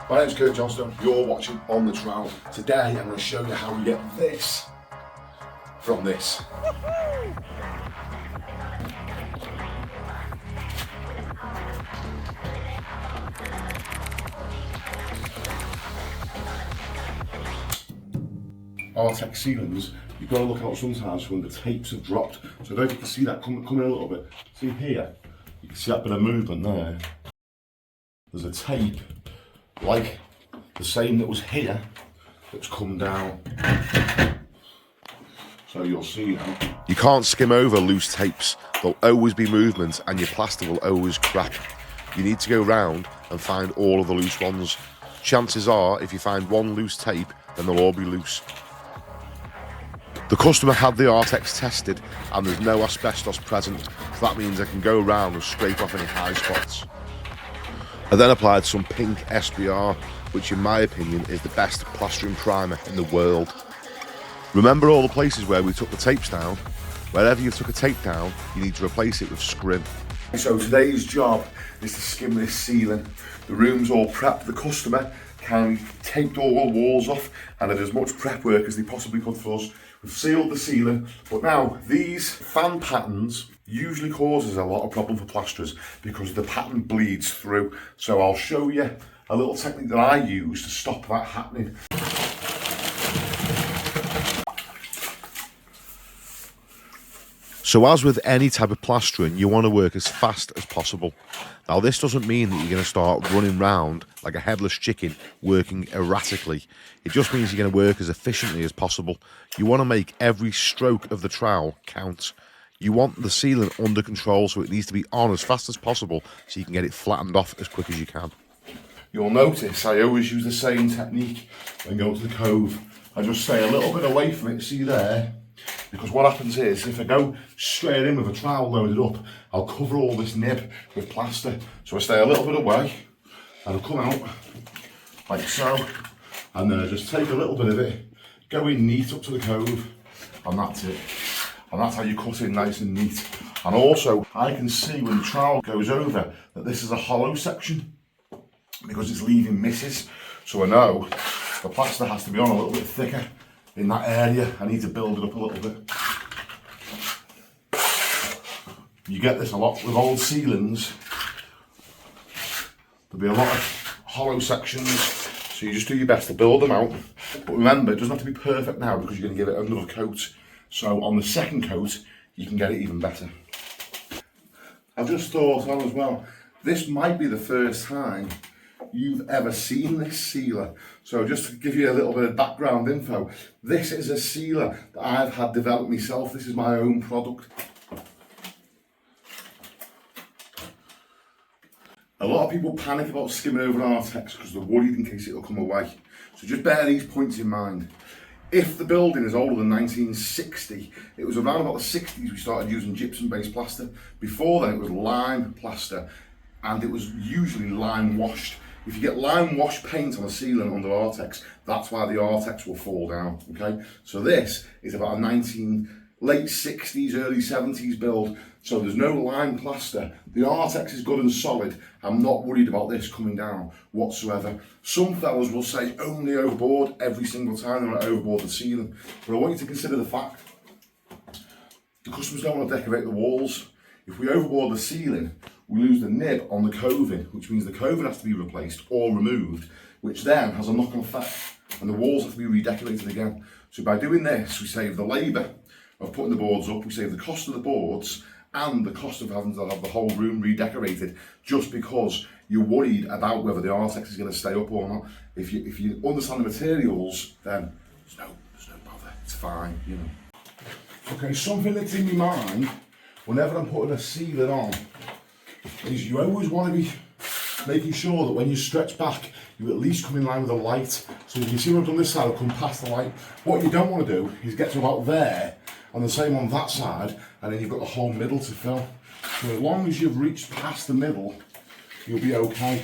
My name's Kurt Johnstone, you're watching On The Trowel. Today I'm going to show you how we get this from this. Artex ceilings, you've got to look out sometimes when the tapes have dropped. So I don't know if you can see that coming in a little bit. See here, you can see that bit of movement there. There's a tape, like the same that was here, that's come down. So you'll see now. You can't skim over loose tapes. There'll always be movement and your plaster will always crack. You need to go round and find all of the loose ones. Chances are, if you find one loose tape, then they'll all be loose. The customer had the artex tested and there's no asbestos present, so that means I can go around and scrape off any high spots. I then applied some pink SBR, which in my opinion is the best plastering primer in the world. Remember all the places where we took the tapes down? Wherever you took a tape down, you need to replace it with scrim. So today's job is to skim this ceiling. The room's all prepped. The customer taped all the walls off and did as much prep work as they possibly could for us. We've sealed the ceiling, but now these fan patterns usually causes a lot of problem for plasterers because the pattern bleeds through. So I'll show you a little technique that I use to stop that happening. So as with any type of plastering, you want to work as fast as possible. Now this doesn't mean that you're going to start running round like a headless chicken, working erratically. It just means you're going to work as efficiently as possible. You want to make every stroke of the trowel count. You want the ceiling under control, so it needs to be on as fast as possible so you can get it flattened off as quick as you can. You'll notice I always use the same technique when going to the cove. I just stay a little bit away from it, see there? Because what happens is, if I go straight in with a trowel loaded up, I'll cover all this nib with plaster. So I stay a little bit away, and I'll come out like so, and then I just take a little bit of it, go in neat up to the cove, and that's it. And that's how you cut in nice and neat. And also, I can see when the trowel goes over that this is a hollow section, because it's leaving misses. So I know the plaster has to be on a little bit thicker in that area. I need to build it up a little bit. You get this a lot with old ceilings. There'll be a lot of hollow sections, so you just do your best to build them out. But remember, it doesn't have to be perfect now because you're going to give it another coat. So on the second coat, you can get it even better. I've just thought on as well, this might be the first time you've ever seen this sealer. So just to give you a little bit of background info, this is a sealer that I've had developed myself. This is my own product. A lot of people panic about skimming over artex because they're worried in case it'll come away. So just bear these points in mind. If the building is older than 1960, it was around about the 60s we started using gypsum-based plaster. Before then it was lime plaster, and it was usually lime washed. If you get lime washed paint on a ceiling under artex, that's why the artex will fall down, okay? So this is about a late 60s, early 70s build, so there's no lime plaster. The artex is good and solid. I'm not worried about this coming down whatsoever. Some fellas will say only overboard every single time they want to overboard the ceiling, but I want you to consider the fact the customers don't want to decorate the walls. If we overboard the ceiling, we lose the nib on the coving, which means the coving has to be replaced or removed, which then has a knock-on effect, and the walls have to be redecorated again. So by doing this, we save the labour of putting the boards up, we save the cost of the boards, and the cost of having to have the whole room redecorated just because you're worried about whether the artex is going to stay up or not. If you understand the materials, then there's no bother, it's fine, you know. Okay, something that's in my mind whenever I'm putting a ceiling on is you always want to be making sure that when you stretch back, you at least come in line with the light. So you can see when I've done this side, I've come past the light. What you don't want to do is get to about there, and the same on that side, and then you've got the whole middle to fill. So as long as you've reached past the middle, you'll be okay.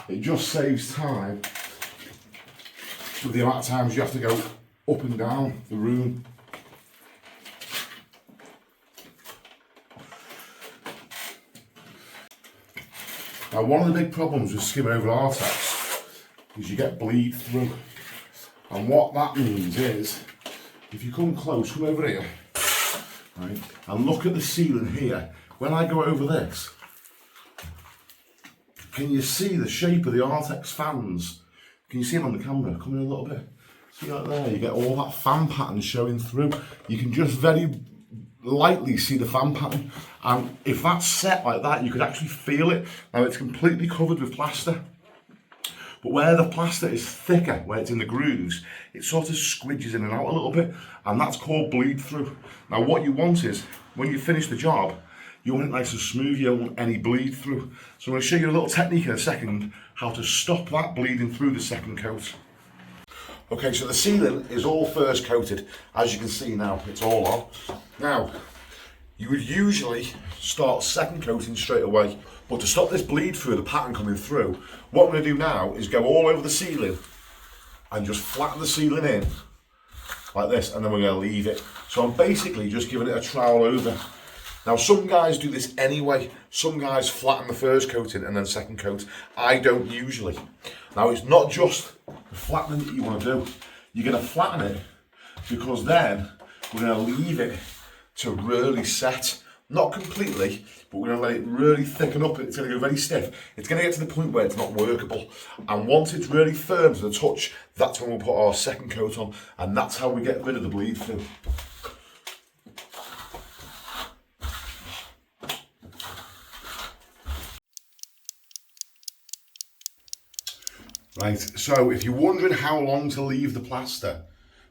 It just saves time with the amount of times you have to go up and down the room. Now, one of the big problems with skimming over artex is you get bleed through. And what that means is, if you come close, come over here, right, and look at the ceiling here. When I go over this, can you see the shape of the artex fans? Can you see them on the camera? Come in a little bit. See like there, you get all that fan pattern showing through. You can just very lightly see the fan pattern. And if that's set like that, you could actually feel it. Now it's completely covered with plaster. But where the plaster is thicker, where it's in the grooves, it sort of squidges in and out a little bit, and that's called bleed through. Now what you want is, when you finish the job, you want it nice and smooth, you don't want any bleed through. So I'm going to show you a little technique in a second, how to stop that bleeding through the second coat. Okay, so the ceiling is all first coated, as you can see now, it's all on. Now, you would usually start second coating straight away, but to stop this bleed through, the pattern coming through, what I'm going to do now is go all over the ceiling and just flatten the ceiling in like this, and then we're going to leave it. So I'm basically just giving it a trowel over. Now some guys do this anyway, some guys flatten the first coating and then second coat. I don't usually. Now it's not just the flattening that you want to do, you're going to flatten it because then we're going to leave it to really set. Not completely, but we're going to let it really thicken up. It's going to go very stiff. It's going to get to the point where it's not workable. And once it's really firm to the touch, that's when we'll put our second coat on. And that's how we get rid of the bleed through. Right, so if you're wondering how long to leave the plaster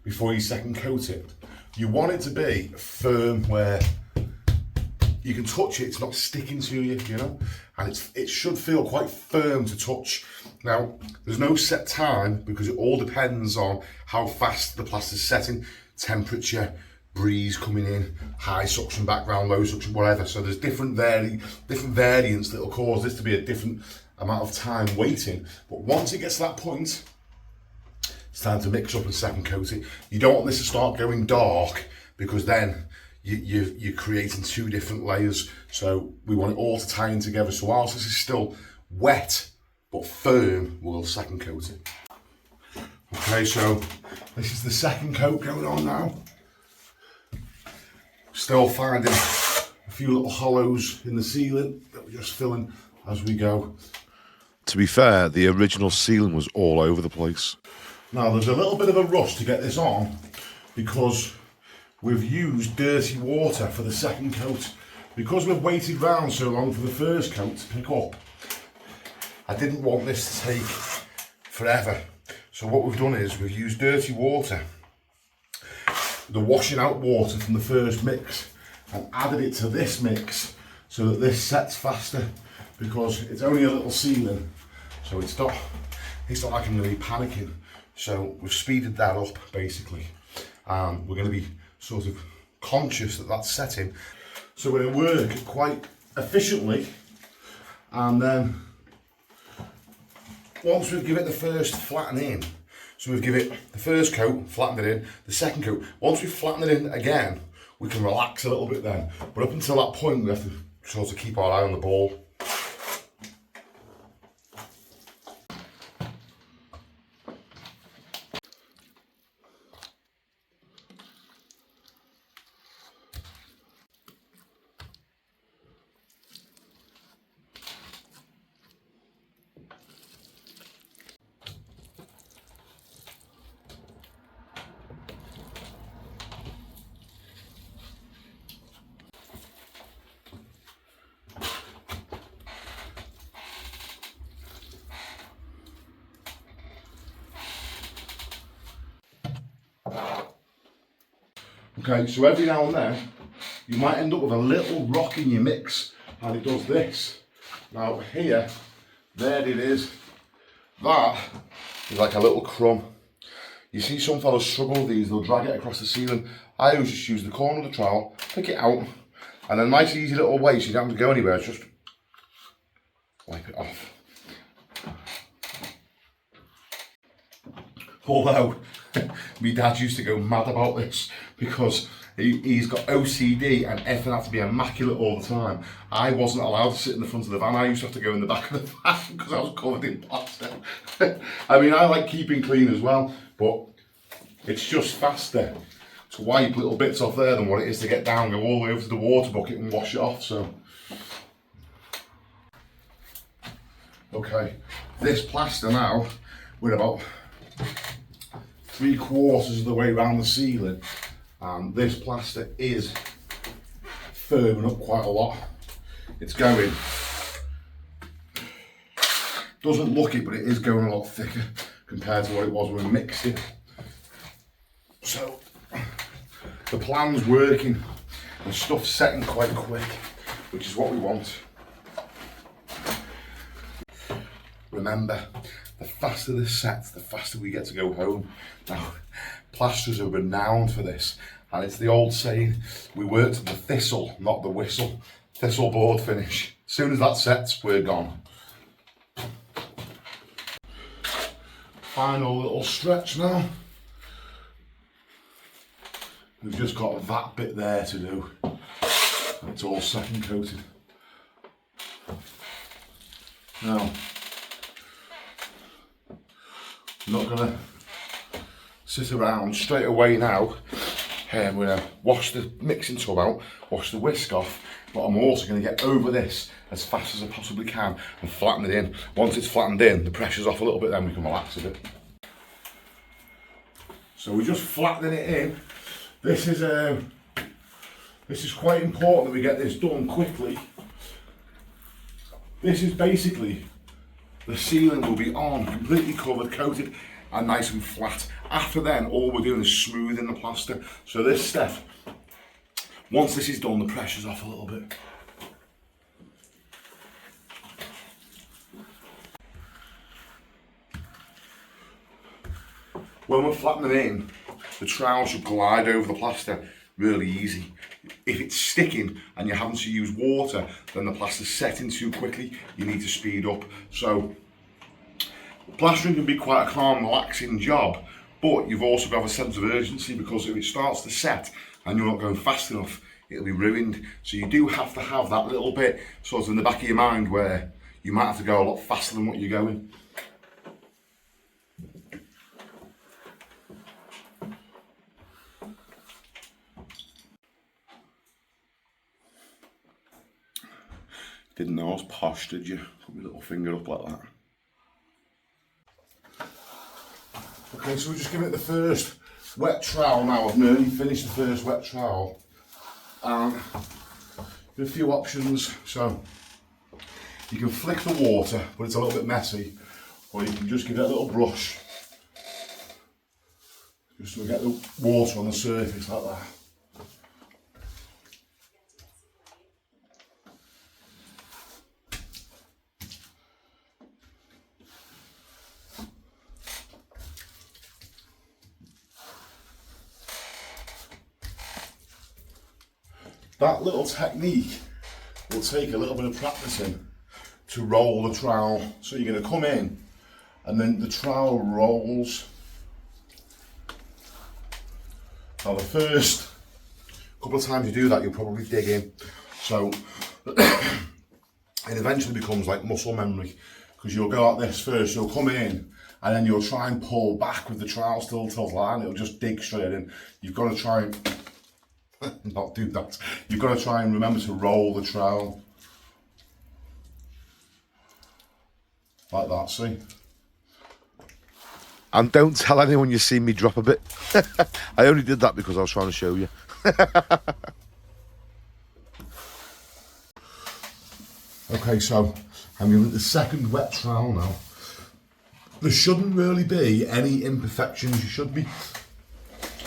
before you second coat it, you want it to be firm where you can touch it, it's not sticking to you, you know, and it should feel quite firm to touch. Now, there's no set time because it all depends on how fast the plaster's setting, temperature, breeze coming in, high suction background, low suction, whatever. So there's different variants that will cause this to be a different amount of time waiting. But once it gets to that point, it's time to mix up and second coat it. You don't want this to start going dark because then you're creating two different layers. So we want it all to tie in together. So whilst this is still wet but firm, we'll second coat it. Okay, so this is the second coat going on now. Still finding a few little hollows in the ceiling that we're just filling as we go. To be fair, the original ceiling was all over the place. Now there's a little bit of a rush to get this on because we've used dirty water for the second coat. Because we've waited round so long for the first coat to pick up, I didn't want this to take forever. So what we've done is we've used dirty water, the washing out water from the first mix, and added it to this mix so that this sets faster, because it's only a little ceiling, so it's not like I'm going to be panicking. So we've speeded that up basically, and we're going to be sort of conscious that that's setting. So we're going to work quite efficiently, and then once we've given it the first flatten in, so we've given it the first coat, flattened it in, the second coat, once we've flattened it in again, we can relax a little bit then. But up until that point, we have to sort of keep our eye on the ball. Okay, so every now and then, you might end up with a little rock in your mix, and it does this. Now here, there it is. That is like a little crumb. You see some fellas struggle with these, they'll drag it across the ceiling. I always just use the corner of the trowel, pick it out, and a nice easy little way so you don't have to go anywhere, just wipe it off. Although, my dad used to go mad about this because He's got OCD and everything had to be immaculate all the time. I wasn't allowed to sit in the front of the van. I used to have to go in the back of the van because I was covered in plaster. I mean, I like keeping clean as well, but it's just faster to wipe little bits off there than what it is to get down, go all the way over to the water bucket and wash it off. So, okay, this plaster now, we're about 3/4 of the way around the ceiling, and this plaster is firming up quite a lot. It's going, doesn't look it, but it is going a lot thicker compared to what it was when we mixed it. So the plan's working and stuff's setting quite quick, which is what we want. Remember, the faster this sets, the faster we get to go home. Now, plasterers are renowned for this, and it's the old saying, we work to the thistle, not the whistle. Thistle board finish. As soon as that sets, we're gone. Final little stretch now. We've just got that bit there to do. It's all second coated. Now, I'm not gonna sit around straight away now. I'm gonna wash the mixing tub out, wash the whisk off, but I'm also gonna get over this as fast as I possibly can and flatten it in. Once it's flattened in, the pressure's off a little bit, then we can relax a bit. So we're just flattening it in. This is quite important that we get this done quickly. This is basically, the ceiling will be on, completely covered, coated, and nice and flat. After then, all we're doing is smoothing the plaster. So this step, once this is done, the pressure's off a little bit. When we're flattening in, the trowel should glide over the plaster really easy. If it's sticking and you're having to use water, then the plaster's setting too quickly, you need to speed up. So plastering can be quite a calm, relaxing job, but you've also got to have a sense of urgency, because if it starts to set and you're not going fast enough, it'll be ruined. So you do have to have that little bit sort of in the back of your mind where you might have to go a lot faster than what you're going. Didn't know I was posh, did you? Put my little finger up like that. Okay, so we're just giving it the first wet trowel now. I've nearly finished the first wet trowel. And there are a few options. So you can flick the water, but it's a little bit messy, or you can just give it a little brush, just to get the water on the surface like that. That little technique will take a little bit of practicing to roll the trowel. So you're going to come in and then the trowel rolls. Now the first couple of times you do that, you'll probably dig in. So it eventually becomes like muscle memory, because you'll go like this first, you'll come in and then you'll try and pull back with the trowel still to the line, it'll just dig straight in. You've got to try and not do that. You've got to try and remember to roll the trowel. Like that, see? And don't tell anyone you see me drop a bit. I only did that because I was trying to show you. Okay, so I'm going to the second wet trowel now. There shouldn't really be any imperfections. You should be,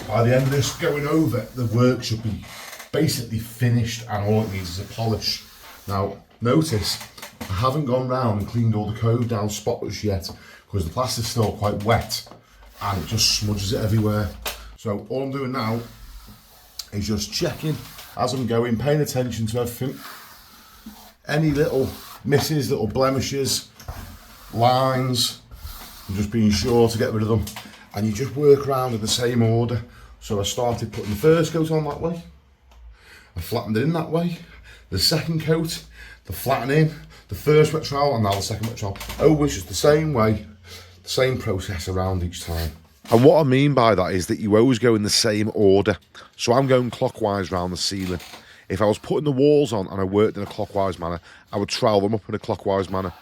by the end of this going over, the work should be basically finished and all it needs is a polish. Now, notice I haven't gone round and cleaned all the cove down spotless yet, because the plaster's still quite wet and it just smudges it everywhere. So all I'm doing now is just checking as I'm going, paying attention to everything. Any little misses, little blemishes, lines, I'm just being sure to get rid of them. And you just work around in the same order. So I started putting the first coat on that way, I flattened it in that way, the second coat, the flattening, the first wet trowel, and now the second wet trowel. Always just the same way, the same process around each time. And what I mean by that is that you always go in the same order. So I'm going clockwise round the ceiling. If I was putting the walls on and I worked in a clockwise manner, I would trowel them up in a clockwise manner.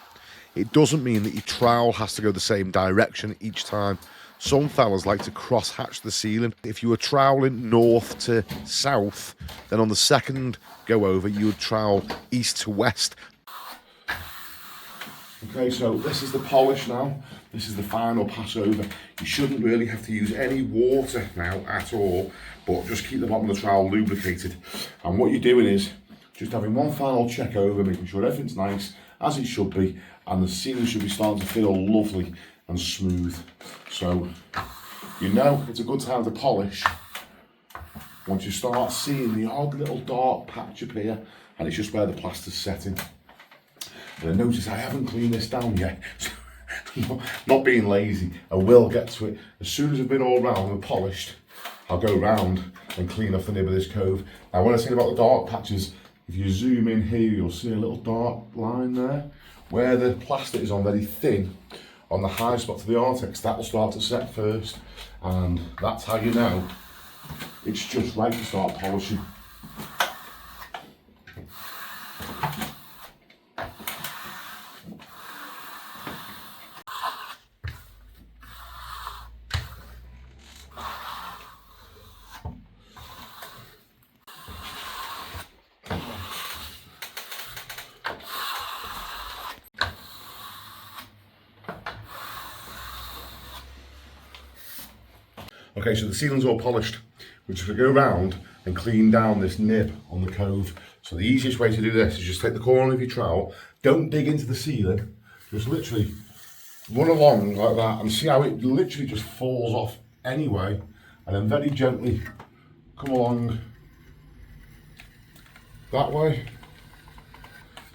It doesn't mean that your trowel has to go the same direction each time. Some fellas like to cross-hatch the ceiling. If you were troweling north to south, then on the second go over, you would trowel east to west. Okay, so this is the polish now. This is the final pass over. You shouldn't really have to use any water now at all, but just keep the bottom of the trowel lubricated. And what you're doing is just having one final check over, making sure everything's nice, as it should be, and the ceiling should be starting to feel lovely and smooth. So you know it's a good time to polish once you start seeing the odd little dark patch appear, and it's just where the plaster's setting. And notice I haven't cleaned this down yet. Not being lazy, I will get to it. As soon as I've been all round and polished, I'll go round and clean off the nib of this cove. Now when I said about the dark patches, if you zoom in here, you'll see a little dark line there. Where the plaster is on very thin, on the high spot to the artex, that will start to set first. And that's how you know it's just right to start polishing. Okay, so the ceiling's all polished. We're just going to go round and clean down this nib on the cove. So the easiest way to do this is just take the corner of your trowel, don't dig into the ceiling, just literally run along like that and see how it literally just falls off anyway, and then very gently come along that way,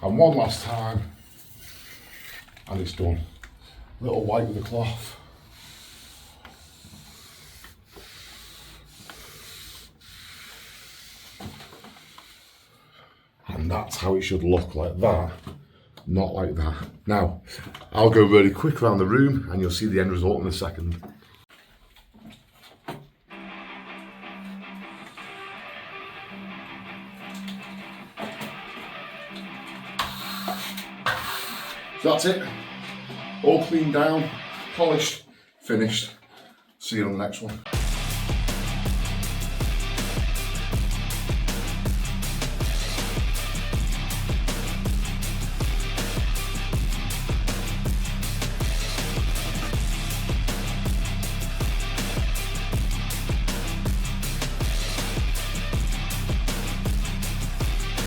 and one last time, and it's done. Little wipe with the cloth. And that's how it should look, like that, not like that. Now, I'll go really quick around the room and you'll see the end result in a second. So that's it, all cleaned down, polished, finished. See you on the next one.